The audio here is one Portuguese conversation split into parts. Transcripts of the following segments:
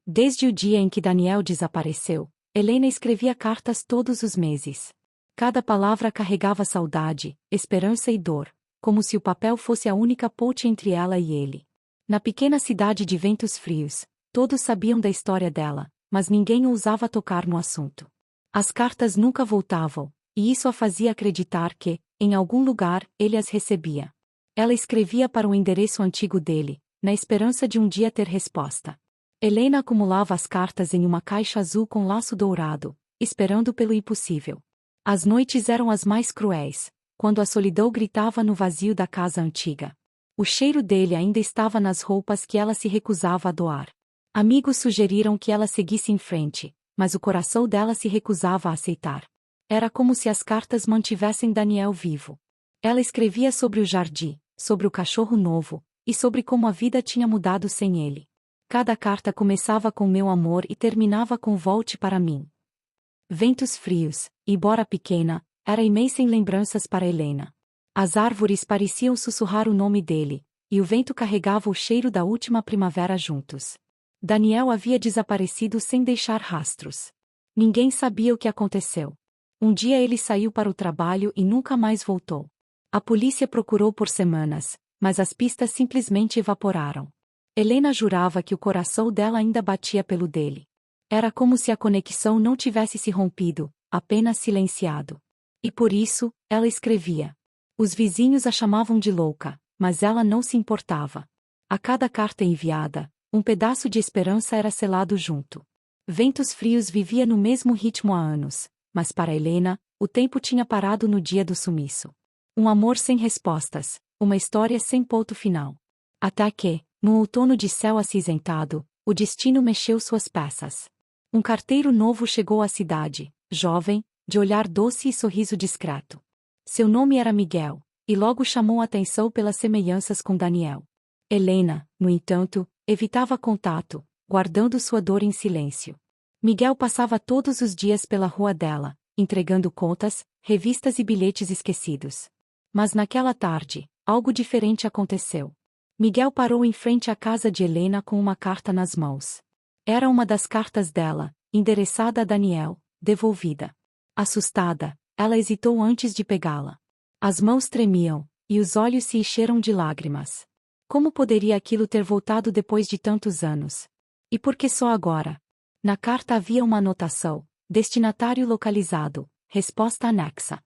Desde o dia em que Daniel desapareceu, Helena escrevia cartas todos os meses. Cada palavra carregava saudade, esperança e dor, como se o papel fosse a única ponte entre ela e ele. Na pequena cidade de Ventos Frios, todos sabiam da história dela, mas ninguém ousava tocar no assunto. As cartas nunca voltavam, e isso a fazia acreditar que, em algum lugar, ele as recebia. Ela escrevia para o endereço antigo dele, na esperança de um dia ter resposta. Helena acumulava as cartas em uma caixa azul com laço dourado, esperando pelo impossível. As noites eram as mais cruéis, quando a solidão gritava no vazio da casa antiga. O cheiro dele ainda estava nas roupas que ela se recusava a doar. Amigos sugeriram que ela seguisse em frente, mas o coração dela se recusava a aceitar. Era como se as cartas mantivessem Daniel vivo. Ela escrevia sobre o jardim, sobre o cachorro novo, e sobre como a vida tinha mudado sem ele. Cada carta começava com meu amor e terminava com volte para mim. Ventos Frios, embora pequena, era imensa em lembranças para Helena. As árvores pareciam sussurrar o nome dele, e o vento carregava o cheiro da última primavera juntos. Daniel havia desaparecido sem deixar rastros. Ninguém sabia o que aconteceu. Um dia ele saiu para o trabalho e nunca mais voltou. A polícia procurou por semanas, mas as pistas simplesmente evaporaram. Helena jurava que o coração dela ainda batia pelo dele. Era como se a conexão não tivesse se rompido, apenas silenciado. E por isso, ela escrevia. Os vizinhos a chamavam de louca, mas ela não se importava. A cada carta enviada, um pedaço de esperança era selado junto. Ventos Frios vivia no mesmo ritmo há anos, mas para Helena, o tempo tinha parado no dia do sumiço. Um amor sem respostas, uma história sem ponto final. Até que, num outono de céu acinzentado, o destino mexeu suas peças. Um carteiro novo chegou à cidade, jovem, de olhar doce e sorriso discreto. Seu nome era Miguel, e logo chamou a atenção pelas semelhanças com Daniel. Helena, no entanto, evitava contato, guardando sua dor em silêncio. Miguel passava todos os dias pela rua dela, entregando contas, revistas e bilhetes esquecidos. Mas naquela tarde, algo diferente aconteceu. Miguel parou em frente à casa de Helena com uma carta nas mãos. Era uma das cartas dela, endereçada a Daniel, devolvida. Assustada, ela hesitou antes de pegá-la. As mãos tremiam, e os olhos se encheram de lágrimas. Como poderia aquilo ter voltado depois de tantos anos? E por que só agora? Na carta havia uma anotação: destinatário localizado, resposta anexa.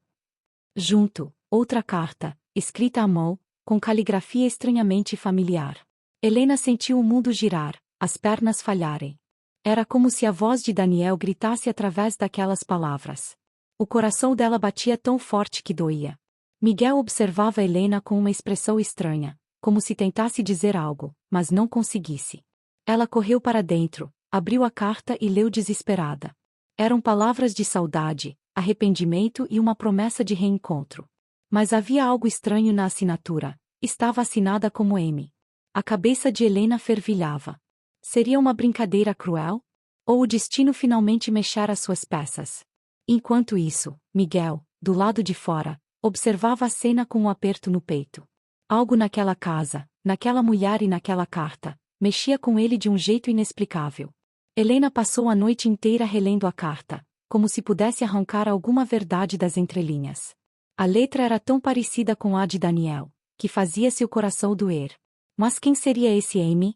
Junto, outra carta, escrita à mão, com caligrafia estranhamente familiar. Helena sentiu o mundo girar, as pernas falharem. Era como se a voz de Daniel gritasse através daquelas palavras. O coração dela batia tão forte que doía. Miguel observava Helena com uma expressão estranha, como se tentasse dizer algo, mas não conseguisse. Ela correu para dentro, abriu a carta e leu desesperada. Eram palavras de saudade, arrependimento e uma promessa de reencontro. Mas havia algo estranho na assinatura. Estava assinada como M. A cabeça de Helena fervilhava. Seria uma brincadeira cruel? Ou o destino finalmente mexera suas peças? Enquanto isso, Miguel, do lado de fora, observava a cena com um aperto no peito. Algo naquela casa, naquela mulher e naquela carta, mexia com ele de um jeito inexplicável. Helena passou a noite inteira relendo a carta, como se pudesse arrancar alguma verdade das entrelinhas. A letra era tão parecida com a de Daniel, que fazia seu coração doer. Mas quem seria esse Amy?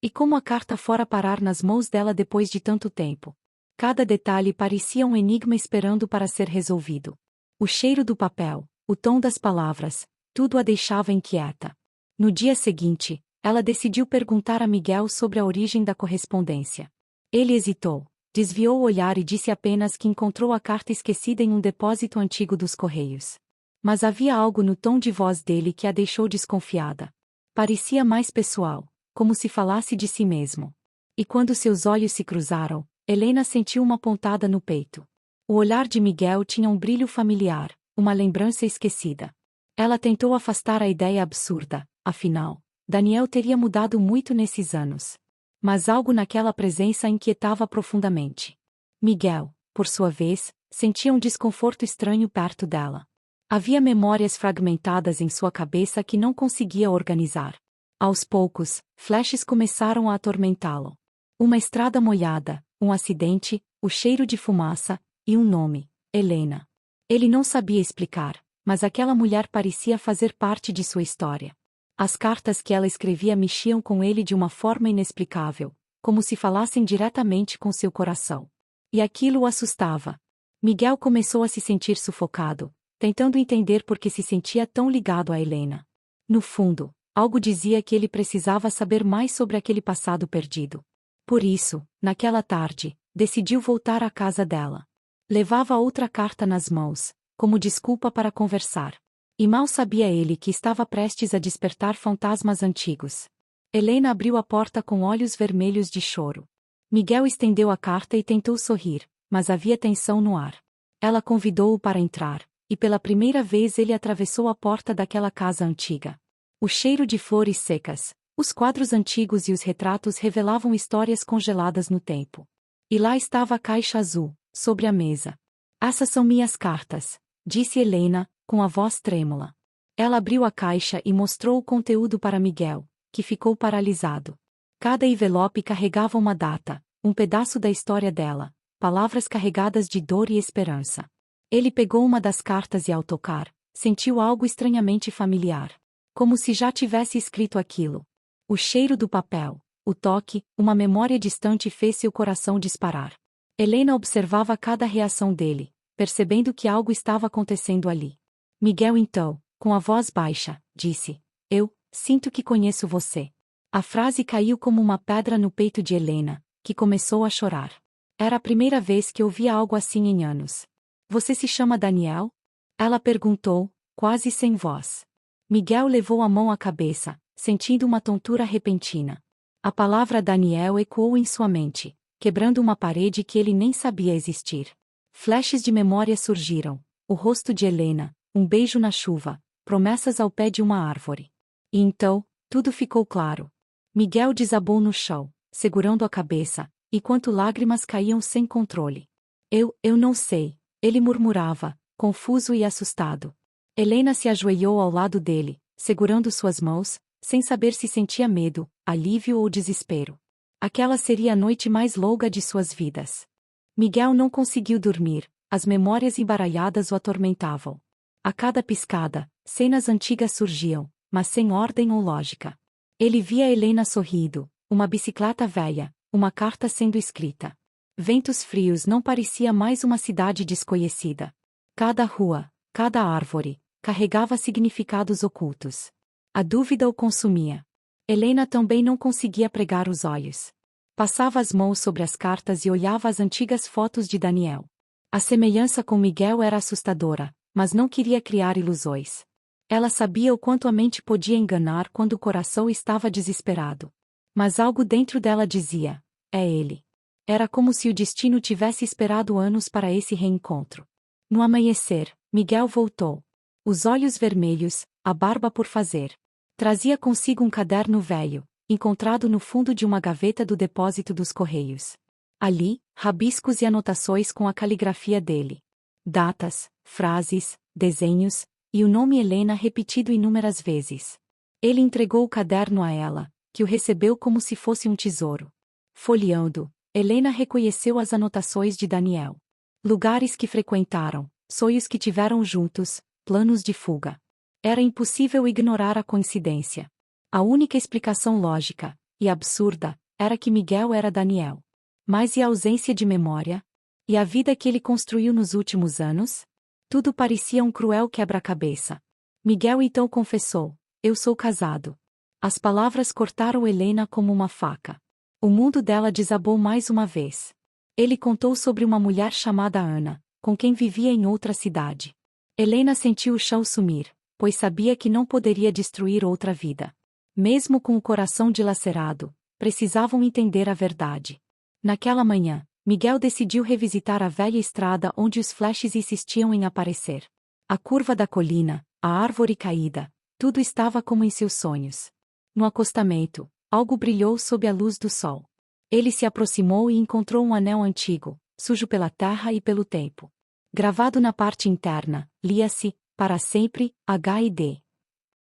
E como a carta fora parar nas mãos dela depois de tanto tempo? Cada detalhe parecia um enigma esperando para ser resolvido. O cheiro do papel, o tom das palavras, tudo a deixava inquieta. No dia seguinte, ela decidiu perguntar a Miguel sobre a origem da correspondência. Ele hesitou, desviou o olhar e disse apenas que encontrou a carta esquecida em um depósito antigo dos Correios. Mas havia algo no tom de voz dele que a deixou desconfiada. Parecia mais pessoal, como se falasse de si mesmo. E quando seus olhos se cruzaram, Helena sentiu uma pontada no peito. O olhar de Miguel tinha um brilho familiar, uma lembrança esquecida. Ela tentou afastar a ideia absurda, afinal, Daniel teria mudado muito nesses anos. Mas algo naquela presença a inquietava profundamente. Miguel, por sua vez, sentia um desconforto estranho perto dela. Havia memórias fragmentadas em sua cabeça que não conseguia organizar. Aos poucos, flashes começaram a atormentá-lo. Uma estrada molhada, um acidente, o cheiro de fumaça, e um nome, Helena. Ele não sabia explicar, mas aquela mulher parecia fazer parte de sua história. As cartas que ela escrevia mexiam com ele de uma forma inexplicável, como se falassem diretamente com seu coração. E aquilo o assustava. Miguel começou a se sentir sufocado, tentando entender por que se sentia tão ligado a Helena. No fundo, algo dizia que ele precisava saber mais sobre aquele passado perdido. Por isso, naquela tarde, decidiu voltar à casa dela. Levava outra carta nas mãos, como desculpa para conversar. E mal sabia ele que estava prestes a despertar fantasmas antigos. Helena abriu a porta com olhos vermelhos de choro. Miguel estendeu a carta e tentou sorrir, mas havia tensão no ar. Ela convidou-o para entrar, e pela primeira vez ele atravessou a porta daquela casa antiga. O cheiro de flores secas, os quadros antigos e os retratos revelavam histórias congeladas no tempo. E lá estava a caixa azul, sobre a mesa. Essas são minhas cartas, disse Helena, com a voz trêmula. Ela abriu a caixa e mostrou o conteúdo para Miguel, que ficou paralisado. Cada envelope carregava uma data, um pedaço da história dela, palavras carregadas de dor e esperança. Ele pegou uma das cartas e ao tocar, sentiu algo estranhamente familiar. Como se já tivesse escrito aquilo. O cheiro do papel, o toque, uma memória distante fez seu coração disparar. Helena observava cada reação dele, percebendo que algo estava acontecendo ali. Miguel então, com a voz baixa, disse: Eu sinto que conheço você. A frase caiu como uma pedra no peito de Helena, que começou a chorar. Era a primeira vez que ouvia algo assim em anos. Você se chama Daniel? Ela perguntou, quase sem voz. Miguel levou a mão à cabeça, sentindo uma tontura repentina. A palavra Daniel ecoou em sua mente, quebrando uma parede que ele nem sabia existir. Flashes de memória surgiram, o rosto de Helena, um beijo na chuva, promessas ao pé de uma árvore. E então, tudo ficou claro. Miguel desabou no chão, segurando a cabeça, enquanto lágrimas caíam sem controle. Eu não sei, ele murmurava, confuso e assustado. Helena se ajoelhou ao lado dele, segurando suas mãos, sem saber se sentia medo, alívio ou desespero. Aquela seria a noite mais longa de suas vidas. Miguel não conseguiu dormir, as memórias embaralhadas o atormentavam. A cada piscada, cenas antigas surgiam, mas sem ordem ou lógica. Ele via Helena sorrindo, uma bicicleta velha, uma carta sendo escrita. Ventos frios não parecia mais uma cidade desconhecida. Cada rua, cada árvore, carregava significados ocultos. A dúvida o consumia. Helena também não conseguia pregar os olhos. Passava as mãos sobre as cartas e olhava as antigas fotos de Daniel. A semelhança com Miguel era assustadora, mas não queria criar ilusões. Ela sabia o quanto a mente podia enganar quando o coração estava desesperado. Mas algo dentro dela dizia: é ele. Era como se o destino tivesse esperado anos para esse reencontro. No amanhecer, Miguel voltou. Os olhos vermelhos, a barba por fazer. Trazia consigo um caderno velho, encontrado no fundo de uma gaveta do depósito dos Correios. Ali, rabiscos e anotações com a caligrafia dele. Datas, frases, desenhos, e o nome Helena repetido inúmeras vezes. Ele entregou o caderno a ela, que o recebeu como se fosse um tesouro. Folheando, Helena reconheceu as anotações de Daniel. Lugares que frequentaram, sonhos que tiveram juntos, planos de fuga. Era impossível ignorar a coincidência. A única explicação lógica, e absurda, era que Miguel era Daniel. Mas e a ausência de memória? E a vida que ele construiu nos últimos anos? Tudo parecia um cruel quebra-cabeça. Miguel então confessou: eu sou casado. As palavras cortaram Helena como uma faca. O mundo dela desabou mais uma vez. Ele contou sobre uma mulher chamada Ana, com quem vivia em outra cidade. Helena sentiu o chão sumir, pois sabia que não poderia destruir outra vida. Mesmo com o coração dilacerado, precisavam entender a verdade. Naquela manhã, Miguel decidiu revisitar a velha estrada onde os flashes insistiam em aparecer. A curva da colina, a árvore caída, tudo estava como em seus sonhos. No acostamento, algo brilhou sob a luz do sol. Ele se aproximou e encontrou um anel antigo, sujo pela terra e pelo tempo. Gravado na parte interna, lia-se: para sempre, H.I.D.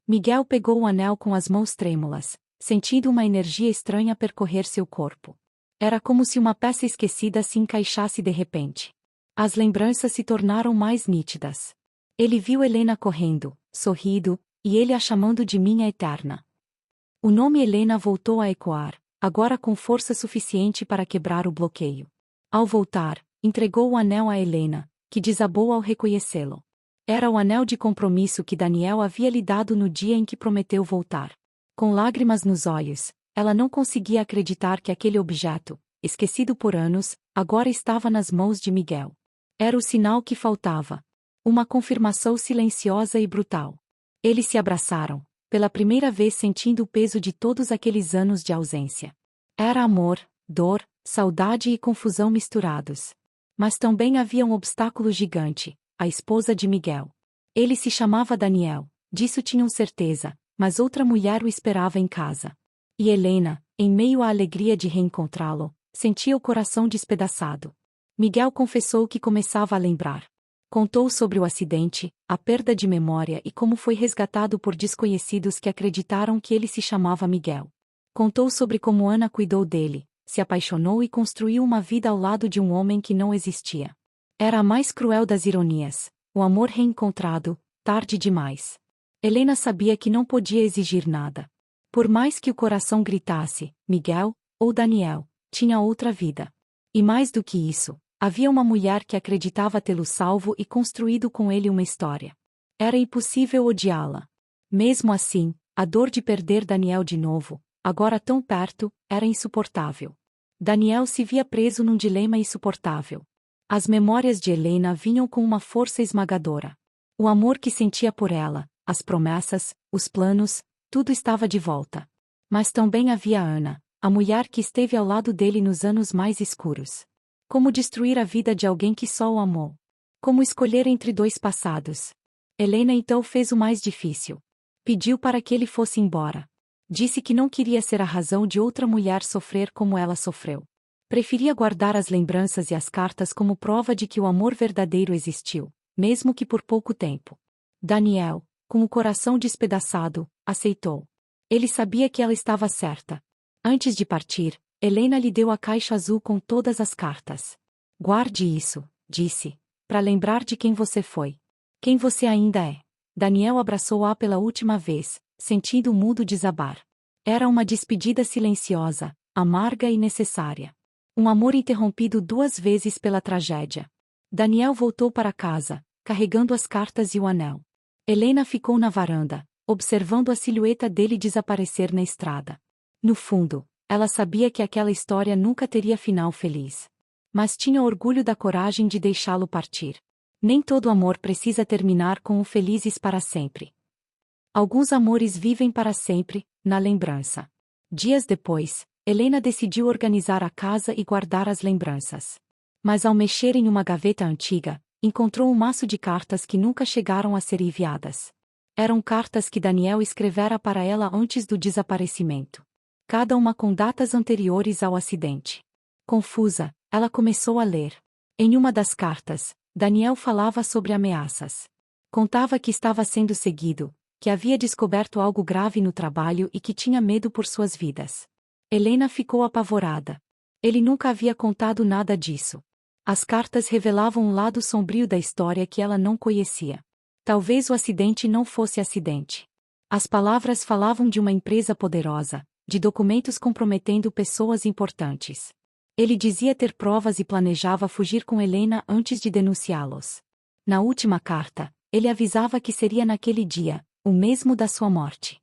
Miguel pegou o anel com as mãos trêmulas, sentindo uma energia estranha percorrer seu corpo. Era como se uma peça esquecida se encaixasse de repente. As lembranças se tornaram mais nítidas. Ele viu Helena correndo, sorrindo, e ele a chamando de minha eterna. O nome Helena voltou a ecoar, agora com força suficiente para quebrar o bloqueio. Ao voltar, entregou o anel a Helena, que desabou ao reconhecê-lo. Era o anel de compromisso que Daniel havia lhe dado no dia em que prometeu voltar. Com lágrimas nos olhos, ela não conseguia acreditar que aquele objeto, esquecido por anos, agora estava nas mãos de Miguel. Era o sinal que faltava. Uma confirmação silenciosa e brutal. Eles se abraçaram, pela primeira vez sentindo o peso de todos aqueles anos de ausência. Era amor, dor, saudade e confusão misturados. Mas também havia um obstáculo gigante, a esposa de Miguel. Ele se chamava Daniel, disso tinham certeza, mas outra mulher o esperava em casa. E Helena, em meio à alegria de reencontrá-lo, sentia o coração despedaçado. Miguel confessou que começava a lembrar. Contou sobre o acidente, a perda de memória e como foi resgatado por desconhecidos que acreditaram que ele se chamava Miguel. Contou sobre como Ana cuidou dele, se apaixonou e construiu uma vida ao lado de um homem que não existia. Era a mais cruel das ironias, o amor reencontrado, tarde demais. Helena sabia que não podia exigir nada. Por mais que o coração gritasse, Miguel, ou Daniel, tinha outra vida. E mais do que isso, havia uma mulher que acreditava tê-lo salvo e construído com ele uma história. Era impossível odiá-la. Mesmo assim, a dor de perder Daniel de novo, agora tão perto, era insuportável. Daniel se via preso num dilema insuportável. As memórias de Helena vinham com uma força esmagadora. O amor que sentia por ela, as promessas, os planos, tudo estava de volta. Mas também havia Ana, a mulher que esteve ao lado dele nos anos mais escuros. Como destruir a vida de alguém que só o amou? Como escolher entre dois passados? Helena então fez o mais difícil. Pediu para que ele fosse embora. Disse que não queria ser a razão de outra mulher sofrer como ela sofreu. Preferia guardar as lembranças e as cartas como prova de que o amor verdadeiro existiu, mesmo que por pouco tempo. Daniel, com o coração despedaçado, aceitou. Ele sabia que ela estava certa. Antes de partir, Helena lhe deu a caixa azul com todas as cartas. Guarde isso, disse, para lembrar de quem você foi. Quem você ainda é. Daniel abraçou-a pela última vez, sentindo o mundo desabar. Era uma despedida silenciosa, amarga e necessária. Um amor interrompido 2 vezes pela tragédia. Daniel voltou para casa, carregando as cartas e o anel. Helena ficou na varanda, observando a silhueta dele desaparecer na estrada. No fundo, ela sabia que aquela história nunca teria final feliz. Mas tinha orgulho da coragem de deixá-lo partir. Nem todo amor precisa terminar com um felizes para sempre. Alguns amores vivem para sempre, na lembrança. Dias depois, Helena decidiu organizar a casa e guardar as lembranças. Mas ao mexer em uma gaveta antiga, encontrou um maço de cartas que nunca chegaram a ser enviadas. Eram cartas que Daniel escrevera para ela antes do desaparecimento. Cada uma com datas anteriores ao acidente. Confusa, ela começou a ler. Em uma das cartas, Daniel falava sobre ameaças. Contava que estava sendo seguido, que havia descoberto algo grave no trabalho e que tinha medo por suas vidas. Helena ficou apavorada. Ele nunca havia contado nada disso. As cartas revelavam um lado sombrio da história que ela não conhecia. Talvez o acidente não fosse acidente. As palavras falavam de uma empresa poderosa, de documentos comprometendo pessoas importantes. Ele dizia ter provas e planejava fugir com Helena antes de denunciá-los. Na última carta, ele avisava que seria naquele dia, o mesmo da sua morte.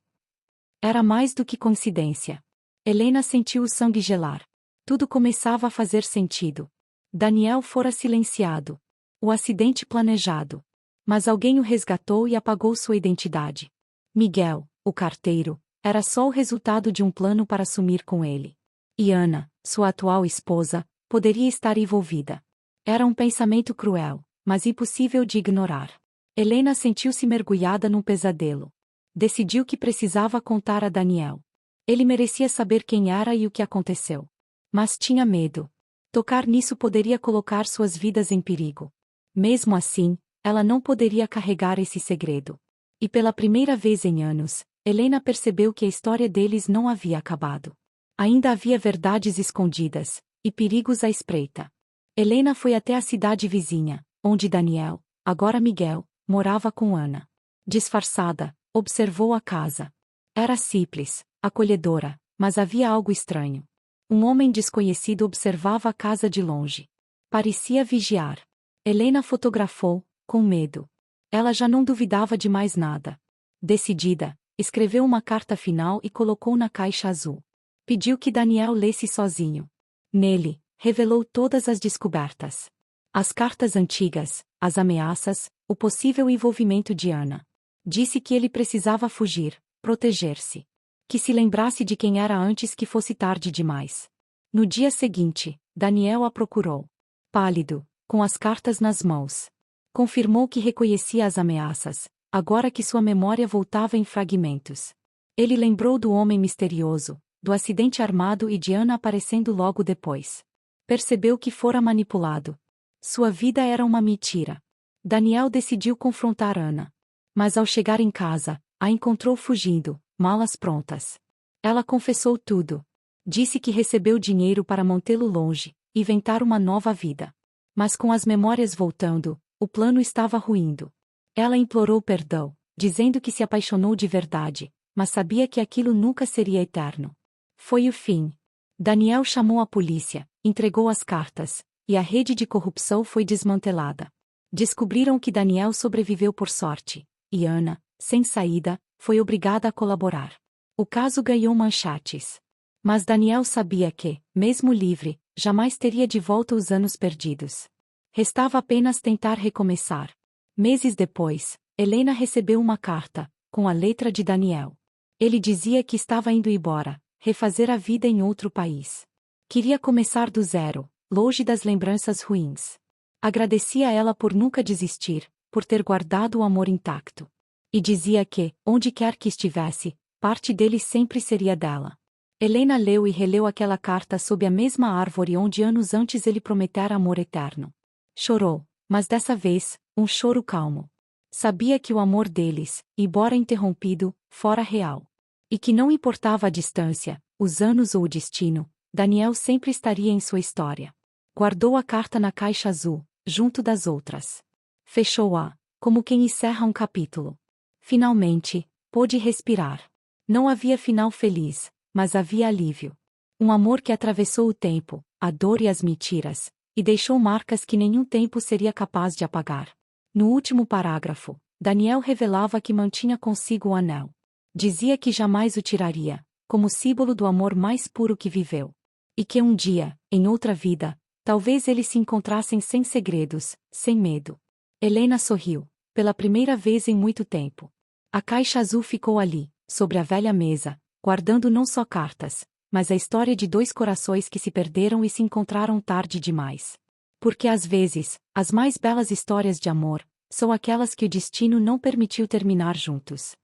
Era mais do que coincidência. Helena sentiu o sangue gelar. Tudo começava a fazer sentido. Daniel fora silenciado. O acidente planejado. Mas alguém o resgatou e apagou sua identidade. Miguel, o carteiro, era só o resultado de um plano para sumir com ele. E Ana, sua atual esposa, poderia estar envolvida. Era um pensamento cruel, mas impossível de ignorar. Helena sentiu-se mergulhada num pesadelo. Decidiu que precisava contar a Daniel. Ele merecia saber quem era e o que aconteceu. Mas tinha medo. Tocar nisso poderia colocar suas vidas em perigo. Mesmo assim, ela não poderia carregar esse segredo. E pela primeira vez em anos, Helena percebeu que a história deles não havia acabado. Ainda havia verdades escondidas, e perigos à espreita. Helena foi até a cidade vizinha, onde Daniel, agora Miguel, morava com Ana. Disfarçada, observou a casa. Era simples, acolhedora, mas havia algo estranho. Um homem desconhecido observava a casa de longe. Parecia vigiar. Helena fotografou, com medo. Ela já não duvidava de mais nada. Decidida, escreveu uma carta final e colocou na caixa azul. Pediu que Daniel lesse sozinho. Nele, revelou todas as descobertas. As cartas antigas, as ameaças, o possível envolvimento de Ana. Disse que ele precisava fugir, proteger-se. Que se lembrasse de quem era antes que fosse tarde demais. No dia seguinte, Daniel a procurou. Pálido, com as cartas nas mãos. Confirmou que reconhecia as ameaças, agora que sua memória voltava em fragmentos. Ele lembrou do homem misterioso, do acidente armado e de Ana aparecendo logo depois. Percebeu que fora manipulado. Sua vida era uma mentira. Daniel decidiu confrontar Ana. Mas ao chegar em casa, a encontrou fugindo, malas prontas. Ela confessou tudo. Disse que recebeu dinheiro para mantê-lo longe, inventar uma nova vida. Mas com as memórias voltando, o plano estava ruindo. Ela implorou perdão, dizendo que se apaixonou de verdade, mas sabia que aquilo nunca seria eterno. Foi o fim. Daniel chamou a polícia, entregou as cartas, e a rede de corrupção foi desmantelada. Descobriram que Daniel sobreviveu por sorte, e Ana, sem saída, foi obrigada a colaborar. O caso ganhou manchetes. Mas Daniel sabia que, mesmo livre, jamais teria de volta os anos perdidos. Restava apenas tentar recomeçar. Meses depois, Helena recebeu uma carta, com a letra de Daniel. Ele dizia que estava indo embora, refazer a vida em outro país. Queria começar do zero, longe das lembranças ruins. Agradecia a ela por nunca desistir, por ter guardado o amor intacto. E dizia que, onde quer que estivesse, parte dele sempre seria dela. Helena leu e releu aquela carta sob a mesma árvore onde anos antes ele prometera amor eterno. Chorou, mas dessa vez, um choro calmo. Sabia que o amor deles, embora interrompido, fora real. E que não importava a distância, os anos ou o destino, Daniel sempre estaria em sua história. Guardou a carta na caixa azul, junto das outras. Fechou-a, como quem encerra um capítulo. Finalmente, pôde respirar. Não havia final feliz, mas havia alívio. Um amor que atravessou o tempo, a dor e as mentiras, e deixou marcas que nenhum tempo seria capaz de apagar. No último parágrafo, Daniel revelava que mantinha consigo o anel. Dizia que jamais o tiraria, como símbolo do amor mais puro que viveu. E que um dia, em outra vida, talvez eles se encontrassem sem segredos, sem medo. Helena sorriu, pela primeira vez em muito tempo. A caixa azul ficou ali, sobre a velha mesa, guardando não só cartas, mas a história de dois corações que se perderam e se encontraram tarde demais. Porque às vezes, as mais belas histórias de amor, são aquelas que o destino não permitiu terminar juntos.